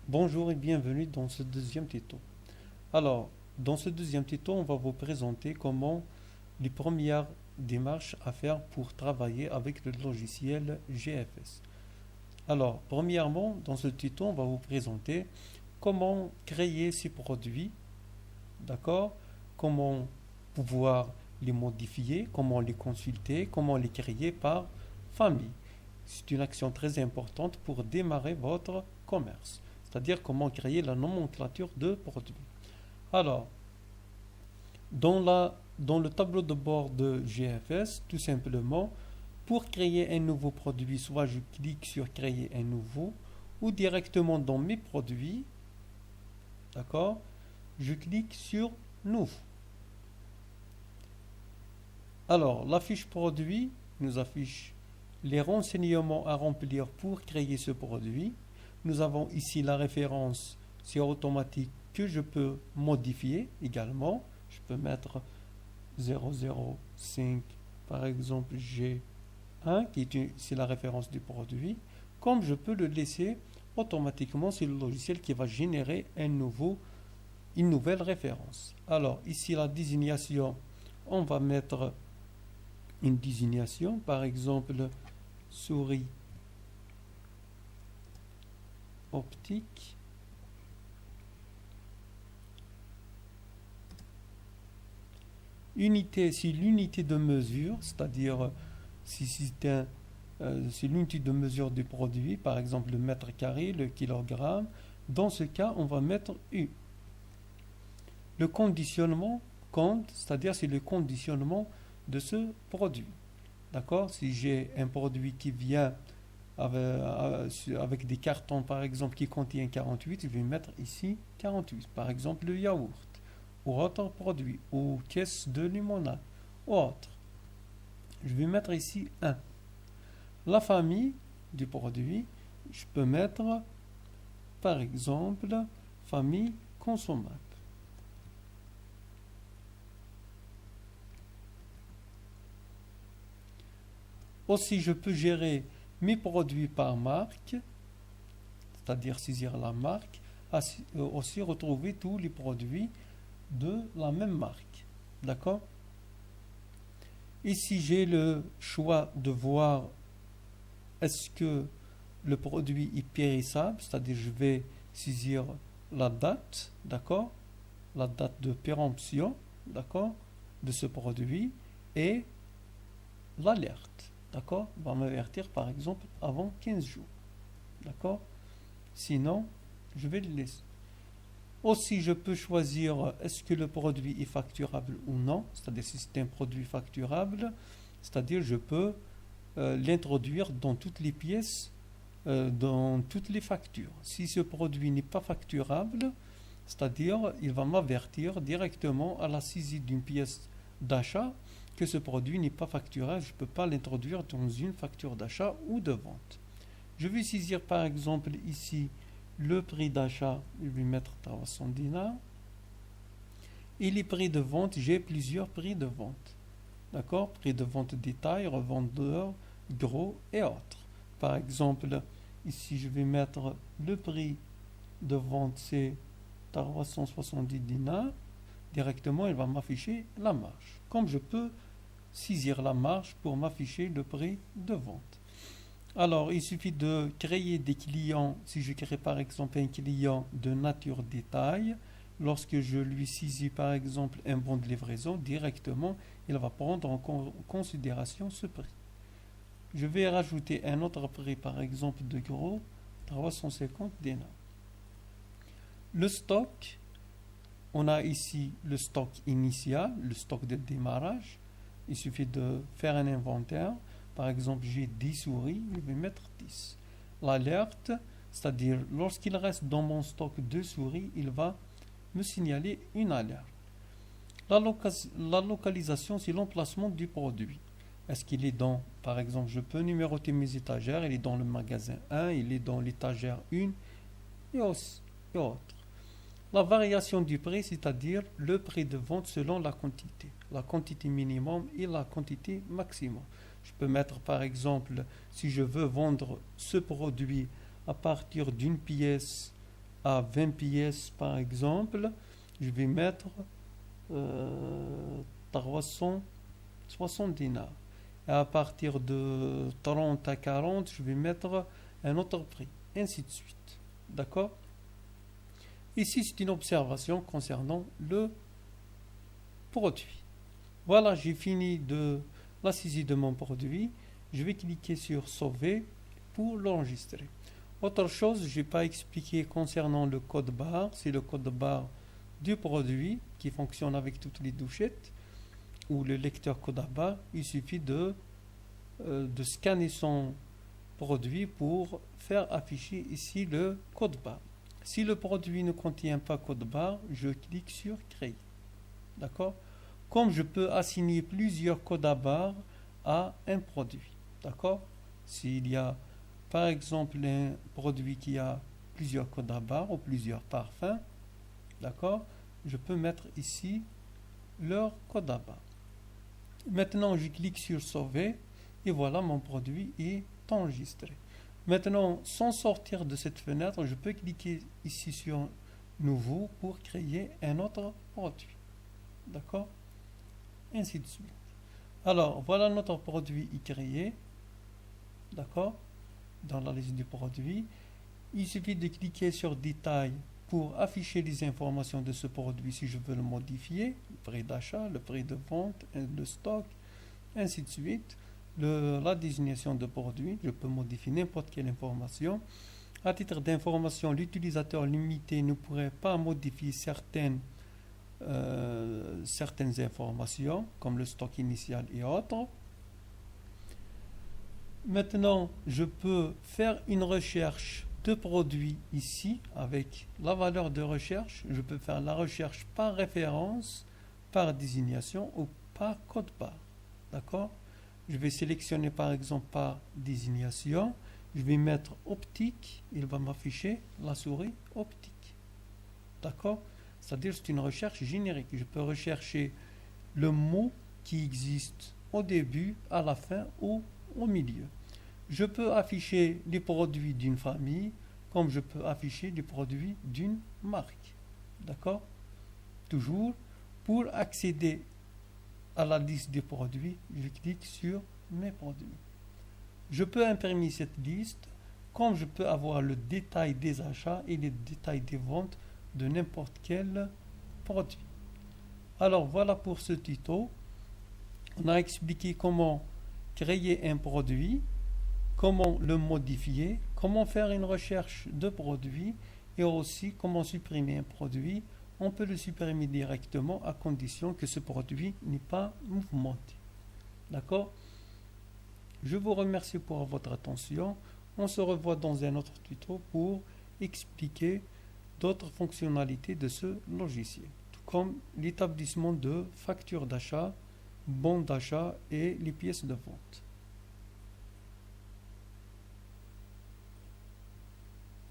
Bonjour et bienvenue dans ce deuxième tuto. Alors, dans ce deuxième tuto, on va vous présenter comment les premières démarches à faire pour travailler avec le logiciel GFS. Alors, premièrement, dans ce tuto, on va vous présenter comment créer ces produits, d'accord? Comment pouvoir les modifier, comment les consulter, comment les créer par famille. C'est une action très importante pour démarrer votre commerce, c'est-à-dire comment créer la nomenclature de produits. Alors, dans le tableau de bord de GFS, tout simplement, pour créer un nouveau produit, soit je clique sur créer un nouveau, ou directement dans mes produits, d'accord, je clique sur nouveau. Alors, la fiche produit nous affiche les renseignements à remplir pour créer ce produit. Nous avons ici la référence, c'est automatique que je peux modifier également. Je peux mettre 005 par exemple G1 c'est la référence du produit. Comme je peux le laisser automatiquement, c'est le logiciel qui va générer une nouvelle référence. Alors ici la désignation, on va mettre une désignation, par exemple souris optique. Unité, c'est l'unité de mesure, c'est-à-dire si c'est l'unité de mesure du produit, par exemple le mètre carré, le kilogramme. Dans ce cas, on va mettre U. Le conditionnement compte, c'est-à-dire c'est le conditionnement de ce produit. D'accord? Si j'ai un produit qui vient avec des cartons, par exemple, qui contiennent 48, je vais mettre ici 48. Par exemple, le yaourt, ou autre produit, ou caisse de limonade, ou autre. Je vais mettre ici 1. La famille du produit, je peux mettre, par exemple, famille consommable. Aussi, je peux gérer mes produits par marque, c'est-à-dire saisir la marque, aussi retrouver tous les produits de la même marque. D'accord? Ici, j'ai le choix de voir est-ce que le produit est périssable, c'est-à-dire je vais saisir la date, d'accord? La date de péremption, d'accord? De ce produit et l'alerte, d'accord? Va m'avertir par exemple avant 15 jours, d'accord? Sinon, je vais le laisser. Aussi, je peux choisir est-ce que le produit est facturable ou non, c'est-à-dire si c'est un produit facturable, c'est-à-dire je peux l'introduire dans toutes les pièces, dans toutes les factures. Si ce produit n'est pas facturable, c'est-à-dire il va m'avertir directement à la saisie d'une pièce d'achat que ce produit n'est pas facturable, je ne peux pas l'introduire dans une facture d'achat ou de vente. Je vais saisir par exemple ici le prix d'achat, je vais mettre 300 dinars. Et les prix de vente, j'ai plusieurs prix de vente. D'accord? Prix de vente détail, revendeur, gros et autres. Par exemple, ici je vais mettre le prix de vente, c'est 370 dinars. Directement, il va m'afficher la marge. Comme je peux saisir la marge pour m'afficher le prix de vente. Alors, il suffit de créer des clients. Si je crée par exemple un client de nature détail, lorsque je lui saisis par exemple un bon de livraison, directement, il va prendre en considération ce prix. Je vais rajouter un autre prix, par exemple de gros, 350 dinars. Le stock, on a ici le stock initial, le stock de démarrage. Il suffit de faire un inventaire. Par exemple, j'ai 10 souris, je vais mettre 10. L'alerte, c'est-à-dire lorsqu'il reste dans mon stock 2 souris, il va me signaler une alerte. La localisation, c'est l'emplacement du produit. Est-ce qu'il est dans, par exemple, je peux numéroter mes étagères, il est dans le magasin 1, il est dans l'étagère 1 et autres. La variation du prix, c'est-à-dire le prix de vente selon la quantité minimum et la quantité maximum. Je peux mettre par exemple, si je veux vendre ce produit à partir d'une pièce à 20 pièces par exemple, je vais mettre 360 dinars. Et à partir de 30 à 40, je vais mettre un autre prix, ainsi de suite. D'accord? Ici, c'est une observation concernant le produit. Voilà, j'ai fini de la saisie de mon produit. Je vais cliquer sur sauver pour l'enregistrer. Autre chose, je n'ai pas expliqué concernant le code barre. C'est le code barre du produit qui fonctionne avec toutes les douchettes ou le lecteur code barre. Il suffit de scanner son produit pour faire afficher ici le code barre. Si le produit ne contient pas code barre, je clique sur créer. D'accord? Comme je peux assigner plusieurs codes à barre à un produit. D'accord? S'il y a par exemple un produit qui a plusieurs codes à barre ou plusieurs parfums, d'accord? Je peux mettre ici leur code à barre. Maintenant, je clique sur sauver et voilà, mon produit est enregistré. Maintenant, sans sortir de cette fenêtre, je peux cliquer ici sur nouveau pour créer un autre produit. D'accord? Ainsi de suite. Alors, voilà notre produit est créé. D'accord? Dans la liste du produit. Il suffit de cliquer sur détail pour afficher les informations de ce produit si je veux le modifier. Le prix d'achat, le prix de vente, le stock, ainsi de suite. La désignation de produit, je peux modifier n'importe quelle information. À titre d'information, l'utilisateur limité ne pourrait pas modifier certaines informations, comme le stock initial et autres. Maintenant, je peux faire une recherche de produits ici avec la valeur de recherche. Je peux faire la recherche par référence, par désignation ou par code barre. D'accord? Je vais sélectionner par exemple par désignation. Je vais mettre optique. Il va m'afficher la souris optique. D'accord? C'est-à-dire c'est une recherche générique. Je peux rechercher le mot qui existe au début, à la fin ou au milieu. Je peux afficher les produits d'une famille comme je peux afficher les produits d'une marque. D'accord? Toujours, pour accéder à la liste des produits, je clique sur mes produits. Je peux imprimer cette liste comme je peux avoir le détail des achats et le détail des ventes de n'importe quel produit. Alors voilà pour ce tuto. On a expliqué comment créer un produit, comment le modifier, comment faire une recherche de produit et aussi comment supprimer un produit. On peut le supprimer directement à condition que ce produit n'est pas mouvementé. D'accord? Je vous remercie pour votre attention. On se revoit dans un autre tuto pour expliquer d'autres fonctionnalités de ce logiciel, comme l'établissement de factures d'achat, bons d'achat et les pièces de vente.